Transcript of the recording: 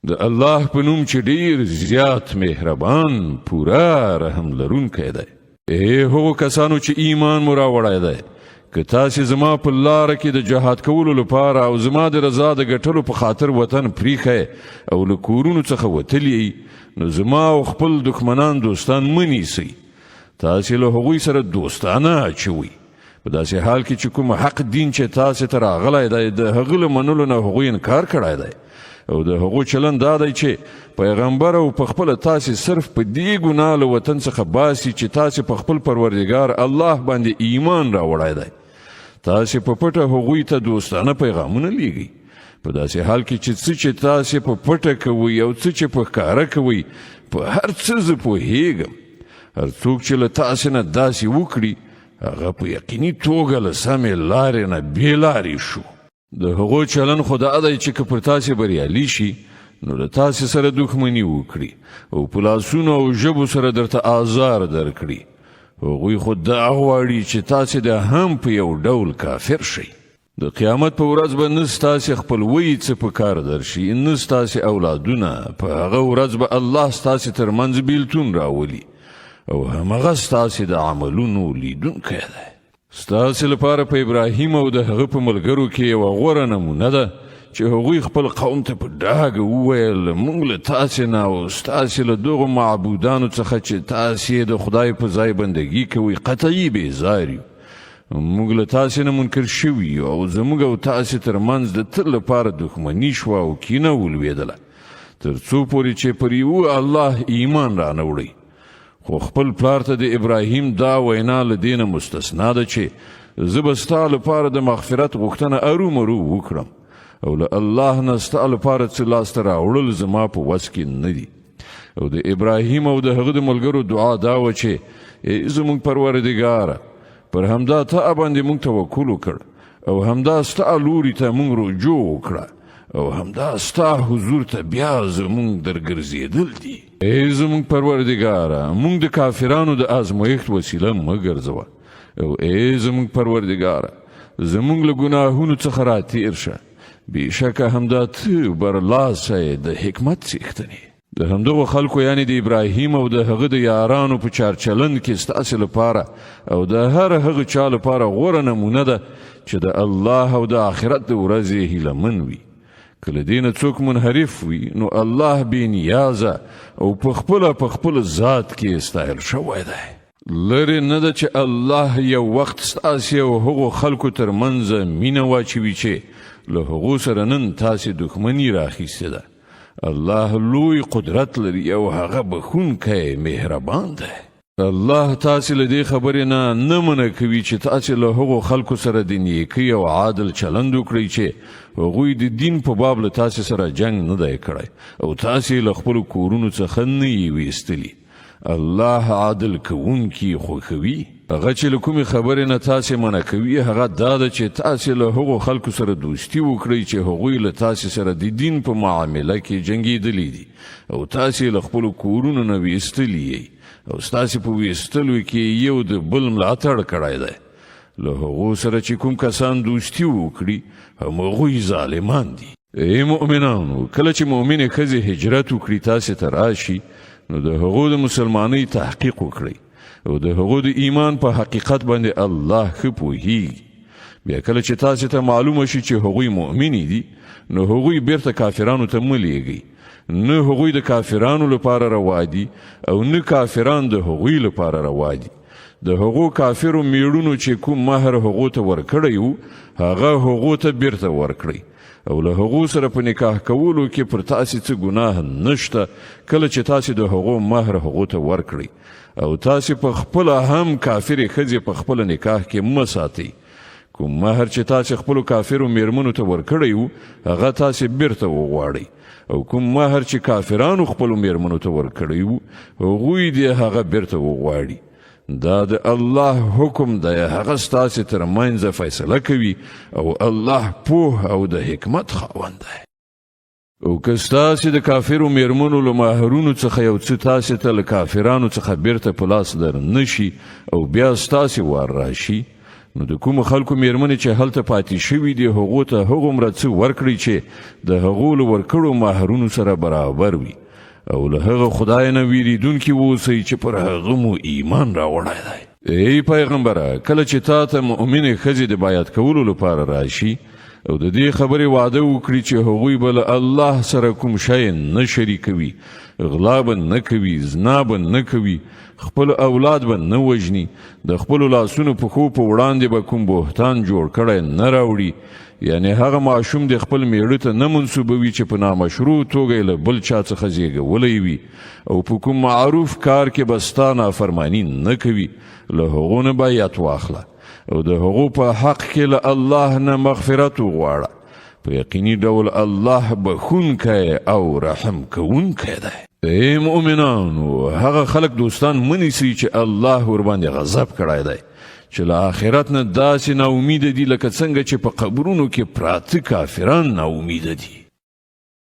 د الله په نوم چې ډیر زیات مهربان پورا رحم لرونکی دی. ای هغو کسانو چې ایمان مو راوړی دی، که تاسې زما په لاره کې د جهاد کولو لپاره او زما د رضا د ګټلو په خاطر وطن پریښی او له کورونو څخه وتلی، نو زما او خپل دښمنان دوستان مه نیسئ. تاسې له هغوی سره دوستانه اچوئ په داسې حال کې چې کوم حق دین چې تاسې ته راغلی دی د هغه له منلو نه هغوی انکار کړی دی. او د هغو چلند دا دی چې پیغمبر او په خپله تاسې صرف په دې ګناه له وطن څخه باسي چې تاسې په خپل پروردګار الله باندې ایمان راوړی دی. تاسې په پټه هغوی ته دوستانه پیغامونه لیږئ په داسې حال کې چې څه چې تاسې په پټه کوئ او څه چې په ښکاره کوئ په هر څه زه پوهیږم. هر څوک چې له تاسې نه داسې وکړي هغه په یقیني توګه له سمې لارې نه بې لارې شو. د هغو چلن خو دا دی چې که پر تاسې بریالي شي نو له تاسې سره دښمني وکړي او په لاسونو او ژبو سره درته آزار درکړي. هغوی خو دا غواړي چې تاسې د هم په یو ډول کافر شئ. د قیامت په ورځ به نه ستاسې خپلوۍ څه په کار درشي، نه ستاسې اولادونه. په هغه ورځ به الله ستاسې ترمنځ بیلتون راولي او همغه ستاسې د عملونو لیدونکی دی. ستاسې لپاره په ابراهیم او د هغه په ملګرو کې یوه غوره نمونه ده چې هغوی خپل قوم ته په ډاګه وویل موږ له تاسې نه او ستاسې له دغو معبودانو څخه چې تاسې د خدای په ځای بندګي کوئ قطعي بېزار یو. موږ له تاسې نه منکر شوي یو او زموږ او تاسې ترمنځ د تل لپاره دښمني شوه او کینه ولوېدله تر څو پورې چې پر یوه الله ایمان رانه وړئ. خو خپل پلار ته د ابراهیم دا وینا له دې نه مستثنا ده چې زه به ستا لپاره د مغفرت غوښتنه ارومرو وکړم او له الله نه ستا لپاره څه لاسته راوړل زما په وس کې نه دي. او د ابراهیم او د هغه د ملګرو دعا دا وه چې ای زموږ پروردګاره پر همدا ته باندې موږ توکل وکړ او همدا ستا لوري ته موږ رجوع وکړه او همدا ستا حضور ته بیا زموږ درګرځېدل دي. ای زموږ پروردګاره موږ د کافرانو د ازمایښت وسیله مه ګرځوه او ای زموږ پروردګاره زموږ له ګناهونو څخه راتېر شه. بېشکه همدا ته برلاسی د حکمت څښتنې. د همدغو خلکو یعنې د ابراهیم او د هغه د یارانو په چارچلند کې ستاسې لپاره او د هر هغه چا لپاره غوره نمونه ده چې د الله او د آخرت د ورځې هیلهمن وي. که له دې نه څوک منحرف وي نو الله بې نیازه او په خپله ذات کې ستایل شوی دی. لرې نه ده چې الله یو وخت ستاسې او هغو خلکو ترمنځ مینه واچوي چې له هغو سره نن تاسې دښمني راخیستې ده. الله لوی قدرت لري او هغه بخښونکی مهربان دی. الله تاسې له دې خبرې نه منع کوي چې تاسې له هغو خلکو سره د نیکۍ او عادل چلند وکړئ چې هغوی د دین په باب له تاسې سره جنګ نه دی کړی او تاسې له خپلو کورونو څخه نه یې ویستلي. الله عادل کوونکي خوښوي. هغه چې له کومې خبرې نه تاسې منع کوي هغه دا ده چې تاسې له هغو خلکو سره دوستي وکړئ چې هغوی له تاسې سره د دین په معامله کې جنګېدلي دي او تاسې له خپلو کورونو نه ویستلي یې او ستاسې په ویستلو کې یو د بل ملاتړ کړی دی. له هغو سره چې کوم کسان دوستي وکړي همغوی ظالمان دي. ای مؤمنانو کله چې مؤمنې ښځې هجرت وکړي تاسې ته راشي نو د هغو د مسلمانۍ تحقیق وکړئ او د هغو د ایمان په حقیقت باندې الله ښه پوهیږي. بیا کله چې تاسې ته معلومه شي چې هغوی مؤمنې دي نو هغوی بیرته کافرانو ته مه لیږئ. نه هغوی د کافرانو لپاره روا دي او نه کافران د هغوی لپاره روا دي. د هغو کافرو میړونو چې کوم مهر هغو ته ورکړی وو هغه هغو ته بیرته ورکړئ او له هغو سره په نکاح کولو کې پر تاسې څه ګناه نشته کله چې تاسې د هغو مهر هغو ته ورکړئ او تاسې په خپله هم کافرې ښځې په خپله نکاح کې مه ساتئ. کوم مهر چې تاسې خپلو کافرو میرمنو ته ورکړی وو هغه تاسې بیرته وغواړئ او کوم مهر چې کافرانو خپلو میرمنو ته ورکړی وو هغوی دې هغه بیرته وغواړي. دا د الله حکم دی، هغه ستاسې ترمنځ فیصله کوي او الله پوه او د حکمت خاوند دی. او که ستاسې د کافرو میرمنو له مهرونو څخه یو څه تاسې ته له کافرانو څخه بیرته په لاس در نشي او بیا ستاسې وار راشي نو د کوم خلکو میرمنې چې هلته پاتې شوي دي هغو ته هغومره څه ورکړئ چې د هغو له ورکړو مهرونو سره برابر وي او له هغه خدای نه ویریدونکي اوسئ چې پر هغه مو ایمان راوړی دی. ای پیغمبره کله چې تا ته مؤمنې ښځې د بیعت کولو لپاره راشي او د دې خبرې وعده وکړي چې هغوی به له الله سره کوم شی نه شریکوي، غلا به نه کوي، زنا به نه کوي، خپل اولاد به نه وژني، د خپلو لاسونو پښو په وړاندې به کوم بهتان جوړ کړی نه راوړي، یعنی هغه ماشوم د خپل میړه ته نه منسوبوي چې په نامشروع توګه یې له بل چا څخه زیږولی وي او په کوم معروف کار کې به ستا نافرماني نه کوي، له هغو نه بیعت واخله او د هغو په حق کې له الله نه مغفرت وغواړه. په یقیني ډول الله بخښونکی او رحم کوونکی دی. ای مؤمنانو هغه خلک دوستان منیسئ چې الله ورباندې غضب کړی دی چې له آخرت نه داسې ناامیده دي لکه څنګه چې په قبرونو کې پراته کافران ناامیده دي.